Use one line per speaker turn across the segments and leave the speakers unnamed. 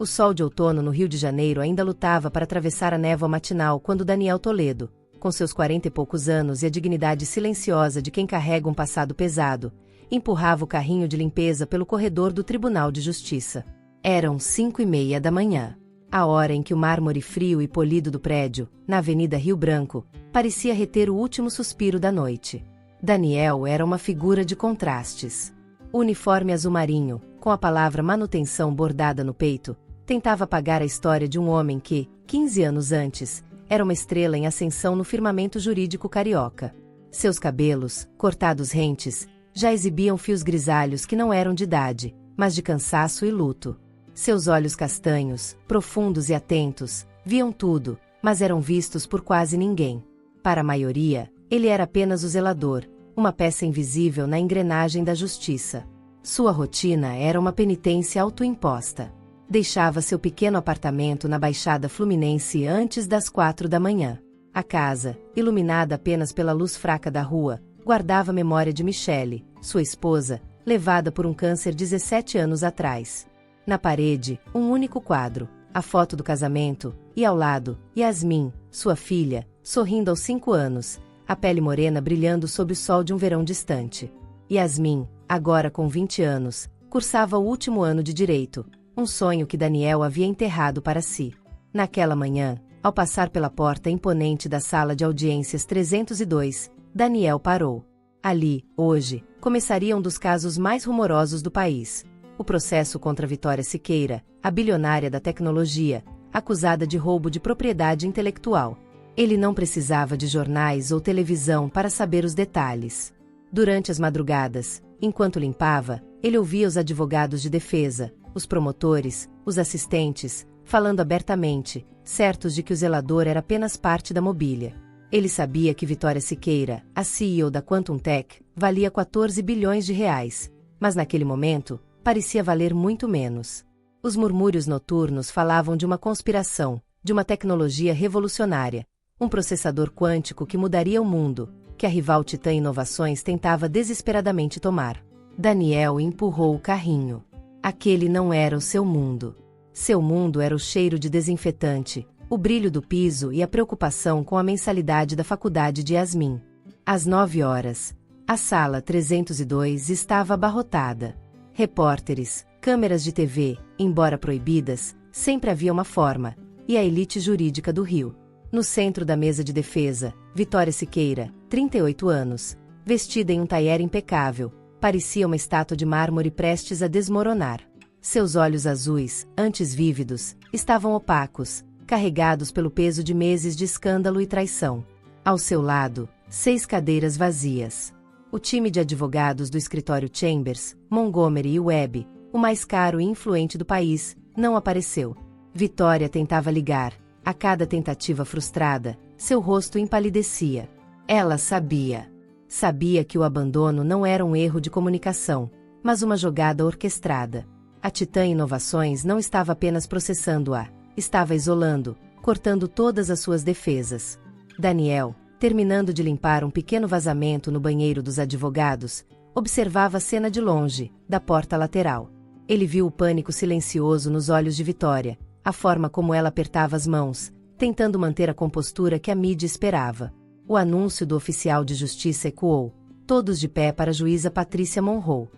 O sol de outono no Rio de Janeiro ainda lutava para atravessar a névoa matinal quando Daniel Toledo, com seus 40 e poucos anos e a dignidade silenciosa de quem carrega um passado pesado, empurrava o carrinho de limpeza pelo corredor do Tribunal de Justiça. Eram 5:30 da manhã. A hora em que o mármore frio e polido do prédio, na Avenida Rio Branco, parecia reter o último suspiro da noite. Daniel era uma figura de contrastes. O uniforme azul marinho, com a palavra manutenção bordada no peito, tentava apagar a história de um homem que, 15 anos antes, era uma estrela em ascensão no firmamento jurídico carioca. Seus cabelos, cortados rentes, já exibiam fios grisalhos que não eram de idade, mas de cansaço e luto. Seus olhos castanhos, profundos e atentos, viam tudo, mas eram vistos por quase ninguém. Para a maioria, ele era apenas o zelador, uma peça invisível na engrenagem da justiça. Sua rotina era uma penitência autoimposta. Deixava seu pequeno apartamento na Baixada Fluminense antes das 4 da manhã. A casa, iluminada apenas pela luz fraca da rua, guardava a memória de Michele, sua esposa, levada por um câncer 17 anos atrás. Na parede, um único quadro, a foto do casamento, e ao lado, Yasmin, sua filha, sorrindo aos 5 anos, a pele morena brilhando sob o sol de um verão distante. Yasmin, agora com 20 anos, cursava o último ano de direito, um sonho que Daniel havia enterrado para si. Naquela manhã, ao passar pela porta imponente da sala de audiências 302, Daniel parou. Ali, hoje, começaria um dos casos mais rumorosos do país. O processo contra Vitória Siqueira, a bilionária da tecnologia, acusada de roubo de propriedade intelectual. Ele não precisava de jornais ou televisão para saber os detalhes. Durante as madrugadas, enquanto limpava, ele ouvia os advogados de defesa, os promotores, os assistentes, falando abertamente, certos de que o zelador era apenas parte da mobília. Ele sabia que Vitória Siqueira, a CEO da Quantum Tech, valia 14 bilhões de reais, mas naquele momento, parecia valer muito menos. Os murmúrios noturnos falavam de uma conspiração, de uma tecnologia revolucionária, um processador quântico que mudaria o mundo, que a rival Titã Inovações tentava desesperadamente tomar. Daniel empurrou o carrinho. Aquele não era o seu mundo. Seu mundo era o cheiro de desinfetante, o brilho do piso e a preocupação com a mensalidade da faculdade de Yasmin. Às 9 horas, a sala 302 estava abarrotada. Repórteres, câmeras de TV, embora proibidas, sempre havia uma forma, e a elite jurídica do Rio. No centro da mesa de defesa, Vitória Siqueira, 38 anos, vestida em um taier impecável, parecia uma estátua de mármore prestes a desmoronar. Seus olhos azuis, antes vívidos, estavam opacos, carregados pelo peso de meses de escândalo e traição. Ao seu lado, 6 cadeiras vazias. O time de advogados do escritório Chambers, Montgomery e Webb, o mais caro e influente do país, não apareceu. Vitória tentava ligar. A cada tentativa frustrada, seu rosto empalidecia. Ela sabia. Sabia que o abandono não era um erro de comunicação, mas uma jogada orquestrada. A Titã Inovações não estava apenas processando-a, estava isolando, cortando todas as suas defesas. Daniel, terminando de limpar um pequeno vazamento no banheiro dos advogados, observava a cena de longe, da porta lateral. Ele viu o pânico silencioso nos olhos de Vitória, a forma como ela apertava as mãos, tentando manter a compostura que a mídia esperava. O anúncio do oficial de justiça ecoou, todos de pé para a juíza Patrícia Monroe.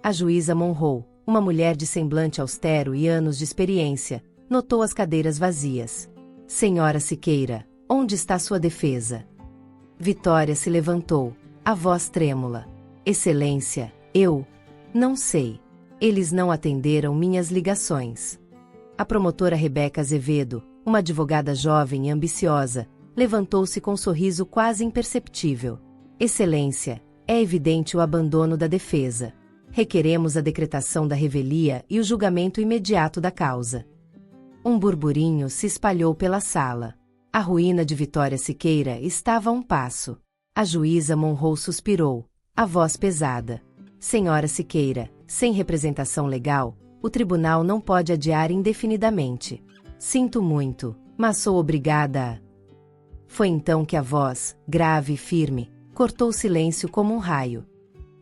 A juíza Monroe, uma mulher de semblante austero e anos de experiência, notou as cadeiras vazias. Senhora Siqueira, onde está sua defesa? Vitória se levantou, a voz trêmula. Excelência, eu não sei. Eles não atenderam minhas ligações. A promotora Rebeca Azevedo, uma advogada jovem e ambiciosa, levantou-se com um sorriso quase imperceptível. Excelência, é evidente o abandono da defesa. Requeremos a decretação da revelia e o julgamento imediato da causa. Um burburinho se espalhou pela sala. A ruína de Vitória Siqueira estava a um passo. A juíza Monroe suspirou, a voz pesada. Senhora Siqueira, sem representação legal, o tribunal não pode adiar indefinidamente. Sinto muito, mas sou obrigada a... Foi então que a voz, grave e firme, cortou o silêncio como um raio.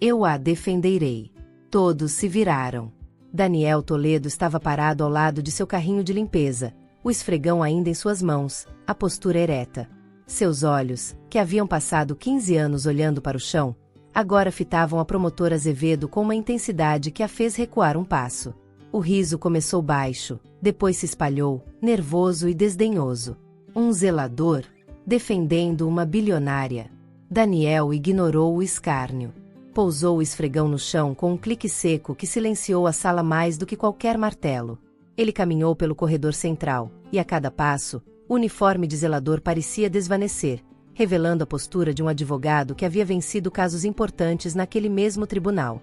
Eu a defenderei. Todos se viraram. Daniel Toledo estava parado ao lado de seu carrinho de limpeza, o esfregão ainda em suas mãos, a postura ereta. Seus olhos, que haviam passado 15 anos olhando para o chão, agora fitavam a promotora Azevedo com uma intensidade que a fez recuar um passo. O riso começou baixo, depois se espalhou, nervoso e desdenhoso. Um zelador, defendendo uma bilionária. Daniel ignorou o escárnio. Pousou o esfregão no chão com um clique seco que silenciou a sala mais do que qualquer martelo. Ele caminhou pelo corredor central, e a cada passo, o uniforme de zelador parecia desvanecer, revelando a postura de um advogado que havia vencido casos importantes naquele mesmo tribunal.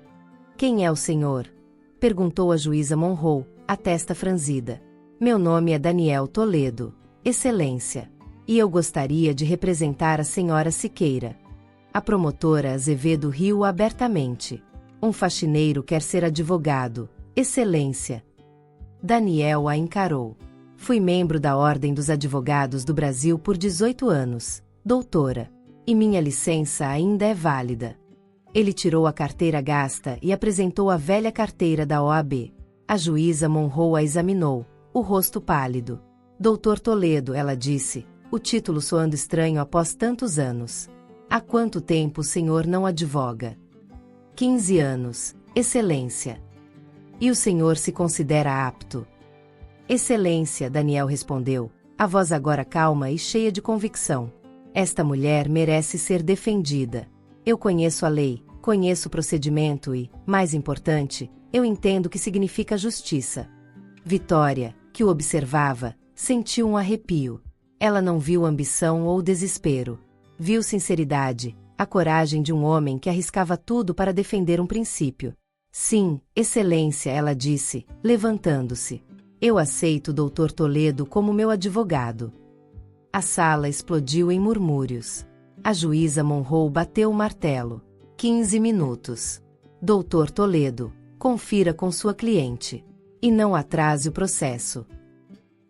"Quem é o senhor?" perguntou a juíza Monroe, a testa franzida. "Meu nome é Daniel Toledo, Excelência. E eu gostaria de representar a senhora Siqueira." A promotora Azevedo riu abertamente. "Um faxineiro quer ser advogado, Excelência." Daniel a encarou. "Fui membro da Ordem dos Advogados do Brasil por 18 anos, doutora. E minha licença ainda é válida." Ele tirou a carteira gasta e apresentou a velha carteira da OAB. A juíza Monroe a examinou, o rosto pálido. "Doutor Toledo", ela disse, o título soando estranho após tantos anos. "Há quanto tempo o senhor não advoga?" 15 anos, Excelência." "E o senhor se considera apto?" "Excelência", Daniel respondeu, a voz agora calma e cheia de convicção. "Esta mulher merece ser defendida. Eu conheço a lei, conheço o procedimento e, mais importante, eu entendo o que significa justiça." Vitória, que o observava, sentiu um arrepio. Ela não viu ambição ou desespero. Viu sinceridade, a coragem de um homem que arriscava tudo para defender um princípio. "Sim, Excelência", ela disse, levantando-se. "Eu aceito o Dr. Toledo como meu advogado." A sala explodiu em murmúrios. A juíza Monroe bateu o martelo. 15 minutos. "Dr. Toledo, confira com sua cliente. E não atrase o processo."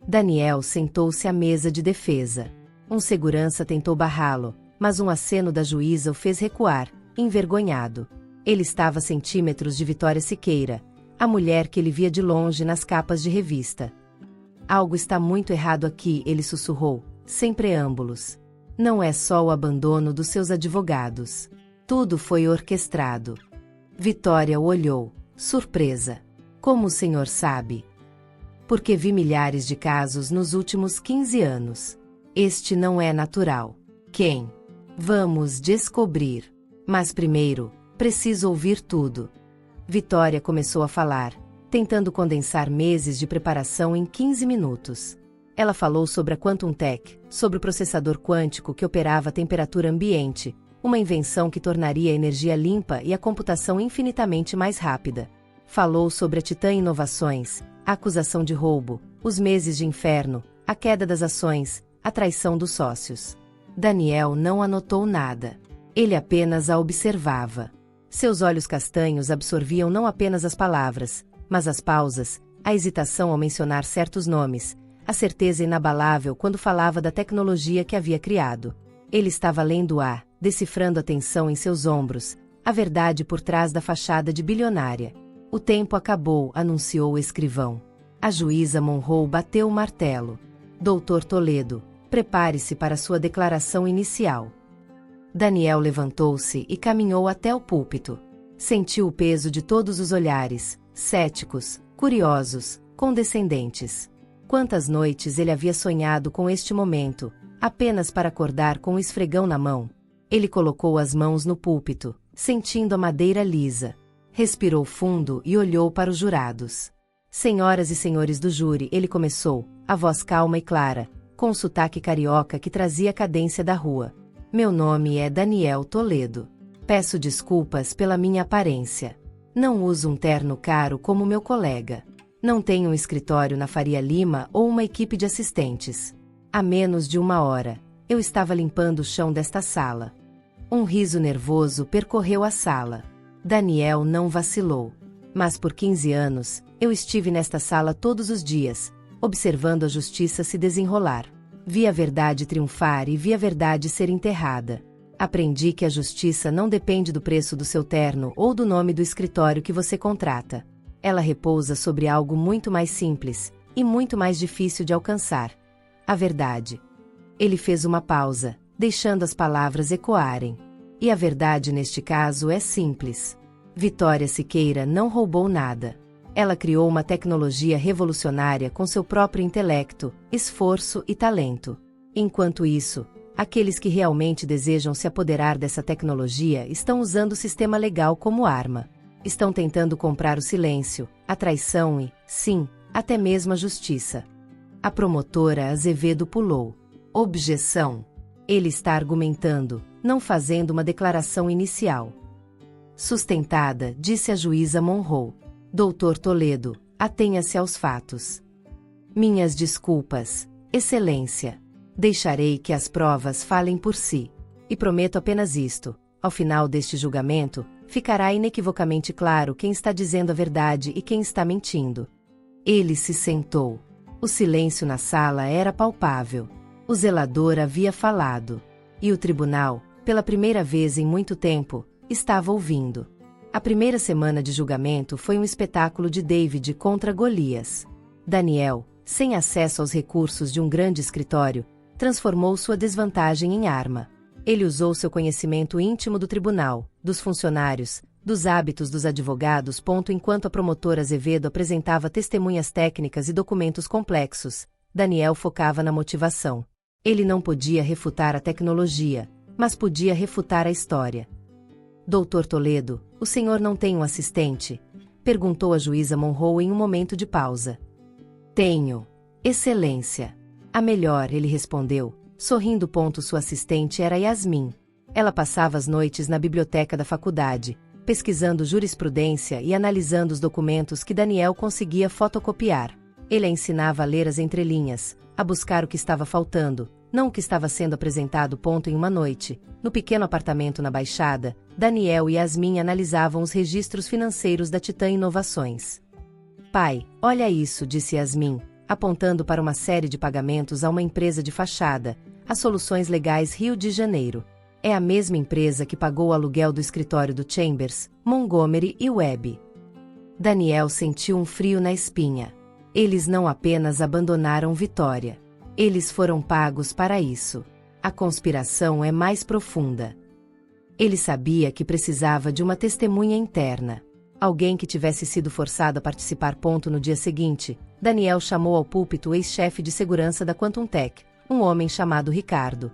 Daniel sentou-se à mesa de defesa. Um segurança tentou barrá-lo, mas um aceno da juíza o fez recuar, envergonhado. Ele estava a centímetros de Vitória Siqueira, a mulher que ele via de longe nas capas de revista. "Algo está muito errado aqui", ele sussurrou, sem preâmbulos. "Não é só o abandono dos seus advogados. Tudo foi orquestrado." Vitória o olhou, surpresa. "Como o senhor sabe?" "Porque vi milhares de casos nos últimos 15 anos. Este não é natural." "Quem?" "Vamos descobrir. Mas primeiro, preciso ouvir tudo." Vitória começou a falar, tentando condensar meses de preparação em 15 minutos. Ela falou sobre a Quantum Tech, sobre o processador quântico que operava a temperatura ambiente, uma invenção que tornaria a energia limpa e a computação infinitamente mais rápida. Falou sobre a Titã Inovações, a acusação de roubo, os meses de inferno, a queda das ações, a traição dos sócios. Daniel não anotou nada. Ele apenas a observava. Seus olhos castanhos absorviam não apenas as palavras, mas as pausas, a hesitação ao mencionar certos nomes, a certeza inabalável quando falava da tecnologia que havia criado. Ele estava lendo decifrando a tensão em seus ombros, a verdade por trás da fachada de bilionária. "O tempo acabou", anunciou o escrivão. A juíza Monroe bateu o martelo. "Dr. Toledo, prepare-se para sua declaração inicial." Daniel levantou-se e caminhou até o púlpito. Sentiu o peso de todos os olhares, céticos, curiosos, condescendentes. Quantas noites ele havia sonhado com este momento, apenas para acordar com o esfregão na mão. Ele colocou as mãos no púlpito, sentindo a madeira lisa. Respirou fundo e olhou para os jurados. "Senhoras e senhores do júri", ele começou, a voz calma e clara, com o sotaque carioca que trazia a cadência da rua. "Meu nome é Daniel Toledo. Peço desculpas pela minha aparência. Não uso um terno caro como meu colega. Não tenho um escritório na Faria Lima ou uma equipe de assistentes. Há menos de 1 hora, eu estava limpando o chão desta sala." Um riso nervoso percorreu a sala. Daniel não vacilou. "Mas por 15 anos, eu estive nesta sala todos os dias, observando a justiça se desenrolar. Vi a verdade triunfar e vi a verdade ser enterrada. Aprendi que a justiça não depende do preço do seu terno ou do nome do escritório que você contrata. Ela repousa sobre algo muito mais simples e muito mais difícil de alcançar: a verdade. Ele fez uma pausa, deixando as palavras ecoarem. E a verdade neste caso é simples. Vitória Siqueira não roubou nada. Ela criou uma tecnologia revolucionária com seu próprio intelecto, esforço e talento. Enquanto isso, aqueles que realmente desejam se apoderar dessa tecnologia estão usando o sistema legal como arma. Estão tentando comprar o silêncio, a traição e, sim, até mesmo a justiça. A promotora Azevedo pulou. Objeção. Ele está argumentando, não fazendo uma declaração inicial. Sustentada, disse a juíza Monroe. Doutor Toledo, atenha-se aos fatos. Minhas desculpas, Excelência. Deixarei que as provas falem por si. E prometo apenas isto: ao final deste julgamento, ficará inequivocamente claro quem está dizendo a verdade e quem está mentindo. Ele se sentou. O silêncio na sala era palpável. O zelador havia falado. E o tribunal, pela primeira vez em muito tempo, estava ouvindo. A primeira semana de julgamento foi um espetáculo de David contra Golias. Daniel, sem acesso aos recursos de um grande escritório, transformou sua desvantagem em arma. Ele usou seu conhecimento íntimo do tribunal, dos funcionários, dos hábitos dos advogados. Enquanto a promotora Azevedo apresentava testemunhas técnicas e documentos complexos, Daniel focava na motivação. Ele não podia refutar a tecnologia, mas podia refutar a história. Doutor Toledo, o senhor não tem um assistente? Perguntou a juíza Monroe em um momento de pausa. Tenho, Excelência. A melhor, ele respondeu, sorrindo. Sua assistente era Yasmin. Ela passava as noites na biblioteca da faculdade, pesquisando jurisprudência e analisando os documentos que Daniel conseguia fotocopiar. Ele a ensinava a ler as entrelinhas, a buscar o que estava faltando, não o que estava sendo apresentado. Em uma noite, no pequeno apartamento na Baixada, Daniel e Yasmin analisavam os registros financeiros da Titã Inovações. Pai, olha isso, disse Yasmin, apontando para uma série de pagamentos a uma empresa de fachada, a Soluções Legais Rio de Janeiro. É a mesma empresa que pagou o aluguel do escritório do Chambers, Montgomery e Webb. Daniel sentiu um frio na espinha. Eles não apenas abandonaram Vitória. Eles foram pagos para isso. A conspiração é mais profunda. Ele sabia que precisava de uma testemunha interna. Alguém que tivesse sido forçado a participar. No dia seguinte, Daniel chamou ao púlpito o ex-chefe de segurança da Quantum Tech, um homem chamado Ricardo.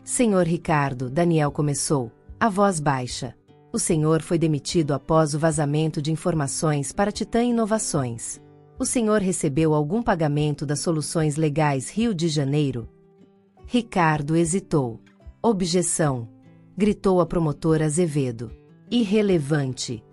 Senhor Ricardo, Daniel começou, a voz baixa. O senhor foi demitido após o vazamento de informações para Titã Inovações. O senhor recebeu algum pagamento das Soluções Legais Rio de Janeiro? Ricardo hesitou. Objeção! Gritou a promotora Azevedo. Irrelevante.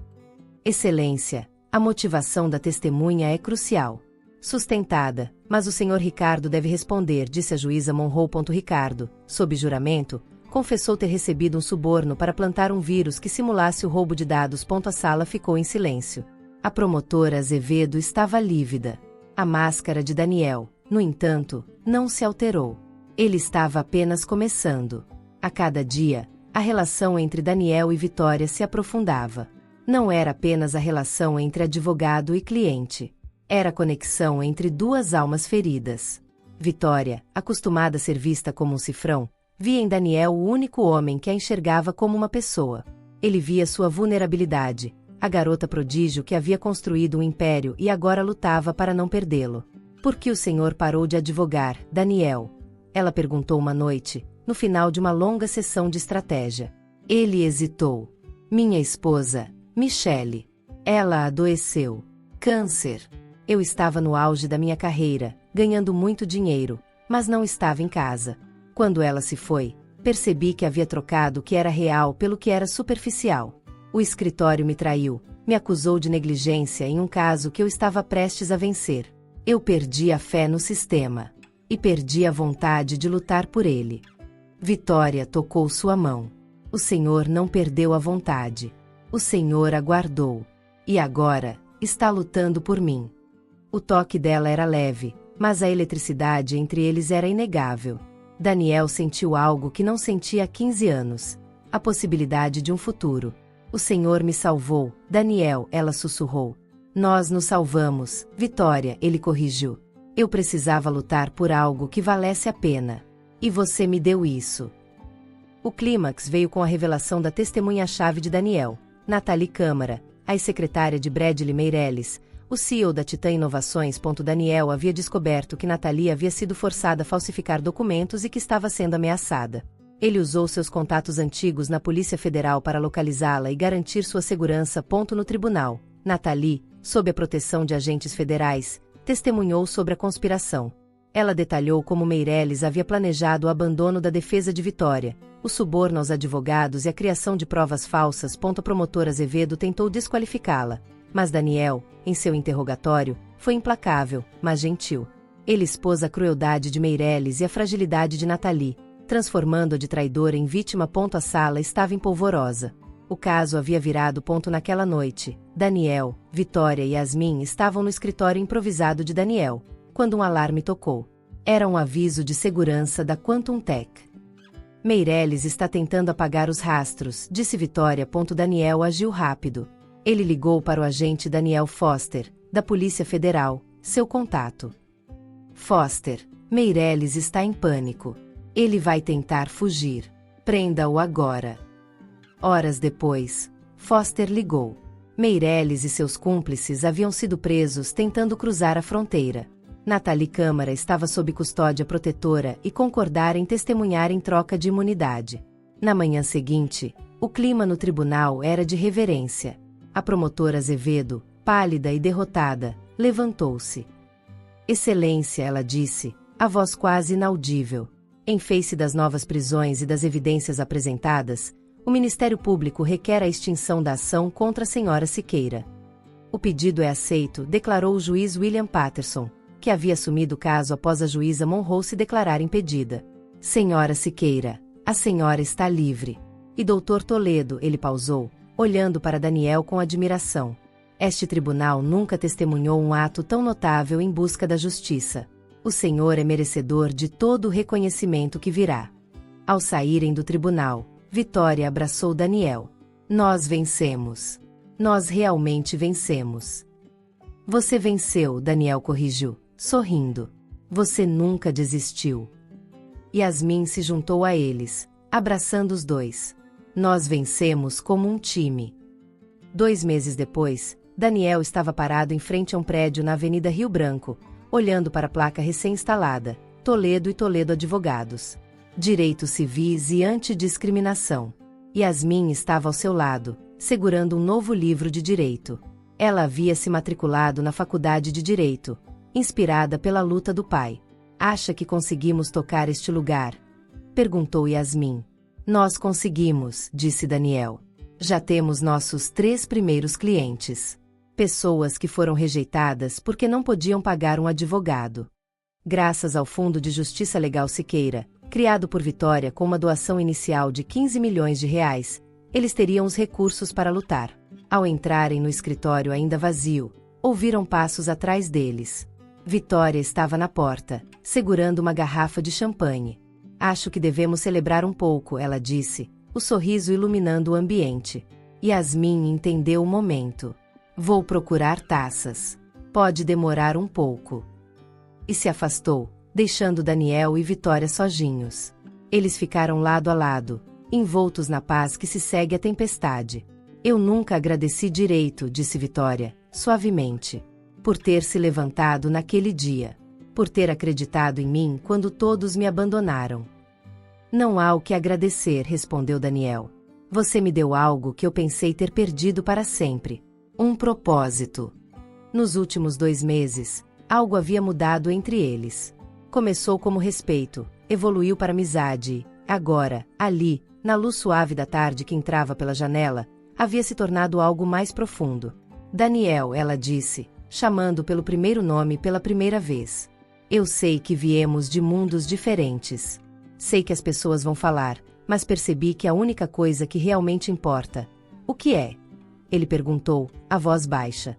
Excelência, a motivação da testemunha é crucial. Sustentada, mas o senhor Ricardo deve responder, disse a juíza Monroe. Ricardo, sob juramento, confessou ter recebido um suborno para plantar um vírus que simulasse o roubo de dados. A sala ficou em silêncio. A promotora Azevedo estava lívida. A máscara de Daniel, no entanto, não se alterou. Ele estava apenas começando. A cada dia, a relação entre Daniel e Vitória se aprofundava. Não era apenas a relação entre advogado e cliente. Era a conexão entre duas almas feridas. Vitória, acostumada a ser vista como um cifrão, via em Daniel o único homem que a enxergava como uma pessoa. Ele via sua vulnerabilidade, a garota prodígio que havia construído um império e agora lutava para não perdê-lo. Por que o senhor parou de advogar, Daniel? Ela perguntou uma noite, no final de uma longa sessão de estratégia. Ele hesitou. Minha esposa, Michele. Ela adoeceu. Câncer. Eu estava no auge da minha carreira, ganhando muito dinheiro, mas não estava em casa. Quando ela se foi, percebi que havia trocado o que era real pelo que era superficial. O escritório me traiu, me acusou de negligência em um caso que eu estava prestes a vencer. Eu perdi a fé no sistema. E perdi a vontade de lutar por ele. Vitória tocou sua mão. O senhor não perdeu a vontade. O senhor aguardou. E agora, está lutando por mim. O toque dela era leve, mas a eletricidade entre eles era inegável. Daniel sentiu algo que não sentia há 15 anos. A possibilidade de um futuro. O senhor me salvou, Daniel, ela sussurrou. Nós nos salvamos, Vitória, ele corrigiu. Eu precisava lutar por algo que valesse a pena. E você me deu isso. O clímax veio com a revelação da testemunha-chave de Daniel, Nathalie Câmara, a ex-secretária de Bradley Meirelles, o CEO da Titan Inovações. Daniel havia descoberto que Nathalie havia sido forçada a falsificar documentos e que estava sendo ameaçada. Ele usou seus contatos antigos na Polícia Federal para localizá-la e garantir sua segurança. No tribunal, Nathalie, sob a proteção de agentes federais, testemunhou sobre a conspiração. Ela detalhou como Meirelles havia planejado o abandono da defesa de Vitória, o suborno aos advogados e a criação de provas falsas. A promotora Azevedo tentou desqualificá-la, mas Daniel, em seu interrogatório, foi implacável, mas gentil. Ele expôs a crueldade de Meirelles e a fragilidade de Nathalie, transformando-a de traidora em vítima. A sala estava empolvorosa. O caso havia virado. Naquela noite, Daniel, Vitória e Yasmin estavam no escritório improvisado de Daniel, quando um alarme tocou. Era um aviso de segurança da Quantum Tech. Meirelles está tentando apagar os rastros, disse Vitória. Daniel agiu rápido. Ele ligou para o agente Daniel Foster, da Polícia Federal, seu contato. Foster, Meirelles está em pânico. Ele vai tentar fugir. Prenda-o agora. Horas depois, Foster ligou. Meirelles e seus cúmplices haviam sido presos tentando cruzar a fronteira. Nathalie Câmara estava sob custódia protetora e concordara em testemunhar em troca de imunidade. Na manhã seguinte, o clima no tribunal era de reverência. A promotora Azevedo, pálida e derrotada, levantou-se. Excelência, ela disse, a voz quase inaudível. Em face das novas prisões e das evidências apresentadas, o Ministério Público requer a extinção da ação contra a senhora Siqueira. O pedido é aceito, declarou o juiz William Patterson, que havia assumido o caso após a juíza Monroe se declarar impedida. Senhora Siqueira, a senhora está livre. E doutor Toledo, ele pausou, olhando para Daniel com admiração. Este tribunal nunca testemunhou um ato tão notável em busca da justiça. O senhor é merecedor de todo o reconhecimento que virá. Ao saírem do tribunal, Vitória abraçou Daniel. Nós vencemos. Nós realmente vencemos. Você venceu, Daniel corrigiu, sorrindo. Você nunca desistiu. Yasmin se juntou a eles, abraçando os dois. Nós vencemos como um time. 2 meses depois, Daniel estava parado em frente a um prédio na Avenida Rio Branco, olhando para a placa recém-instalada, Toledo e Toledo Advogados. Direitos civis e antidiscriminação. Yasmin estava ao seu lado, segurando um novo livro de direito. Ela havia se matriculado na faculdade de Direito, inspirada pela luta do pai. Acha que conseguimos tocar este lugar? Perguntou Yasmin. Nós conseguimos, disse Daniel. Já temos nossos 3 primeiros clientes. Pessoas que foram rejeitadas porque não podiam pagar um advogado. Graças ao Fundo de Justiça Legal Siqueira, criado por Vitória com uma doação inicial de 15 milhões de reais, eles teriam os recursos para lutar. Ao entrarem no escritório ainda vazio, ouviram passos atrás deles. Vitória estava na porta, segurando uma garrafa de champanhe. Acho que devemos celebrar um pouco, ela disse, o sorriso iluminando o ambiente. Yasmin entendeu o momento. Vou procurar taças. Pode demorar um pouco. E se afastou, deixando Daniel e Vitória sozinhos. Eles ficaram lado a lado, envoltos na paz que se segue à tempestade. Eu nunca agradeci direito, disse Vitória, suavemente. Por ter se levantado naquele dia. Por ter acreditado em mim quando todos me abandonaram. Não há o que agradecer, respondeu Daniel. Você me deu algo que eu pensei ter perdido para sempre. Um propósito. Nos últimos 2 meses, algo havia mudado entre eles. Começou como respeito, evoluiu para amizade e, agora, ali, na luz suave da tarde que entrava pela janela, havia se tornado algo mais profundo. Daniel, ela disse, chamando pelo primeiro nome pela primeira vez. Eu sei que viemos de mundos diferentes. Sei que as pessoas vão falar, mas percebi que a única coisa que realmente importa. O que é? Ele perguntou, a voz baixa.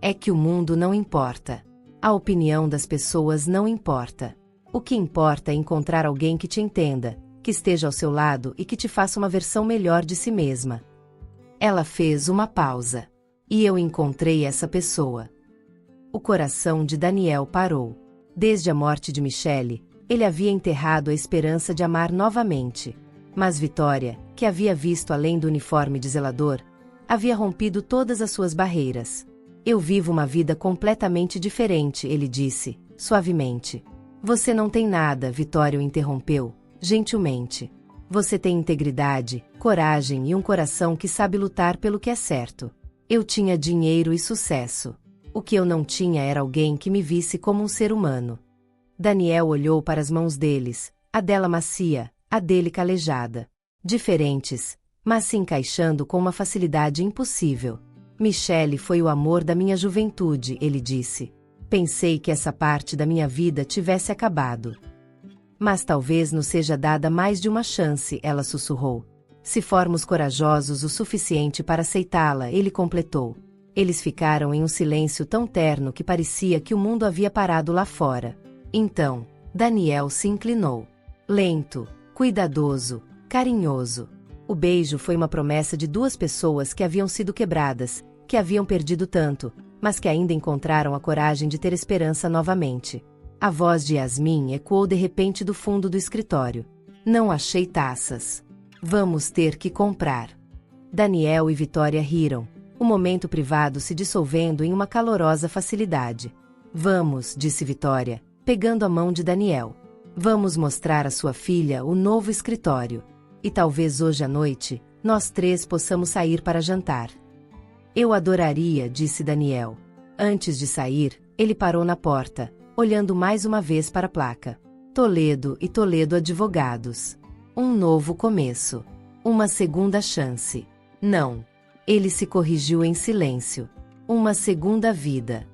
É que o mundo não importa. A opinião das pessoas não importa. O que importa é encontrar alguém que te entenda, que esteja ao seu lado e que te faça uma versão melhor de si mesma. Ela fez uma pausa. E eu encontrei essa pessoa. O coração de Daniel parou. Desde a morte de Michele, ele havia enterrado a esperança de amar novamente. Mas Vitória, que havia visto além do uniforme de zelador, havia rompido todas as suas barreiras. Eu vivo uma vida completamente diferente, ele disse, suavemente. Você não tem nada, Vitória o interrompeu, gentilmente. Você tem integridade, coragem e um coração que sabe lutar pelo que é certo. Eu tinha dinheiro e sucesso. O que eu não tinha era alguém que me visse como um ser humano. Daniel olhou para as mãos deles, a dela macia, a dele calejada. Diferentes, mas se encaixando com uma facilidade impossível. Michele foi o amor da minha juventude, ele disse. Pensei que essa parte da minha vida tivesse acabado. Mas talvez nos seja dada mais de uma chance, ela sussurrou. Se formos corajosos o suficiente para aceitá-la, ele completou. Eles ficaram em um silêncio tão terno que parecia que o mundo havia parado lá fora. Então, Daniel se inclinou. Lento, cuidadoso, carinhoso. O beijo foi uma promessa de duas pessoas que haviam sido quebradas, que haviam perdido tanto, mas que ainda encontraram a coragem de ter esperança novamente. A voz de Yasmin ecoou de repente do fundo do escritório. Não achei taças. Vamos ter que comprar. Daniel e Vitória riram, o momento privado se dissolvendo em uma calorosa facilidade. Vamos, disse Vitória, pegando a mão de Daniel. Vamos mostrar à sua filha o novo escritório. E talvez hoje à noite, nós três possamos sair para jantar. Eu adoraria, disse Daniel. Antes de sair, ele parou na porta, olhando mais uma vez para a placa. Toledo e Toledo Advogados. Um novo começo. Uma segunda chance. Não. Ele se corrigiu em silêncio. Uma segunda vida.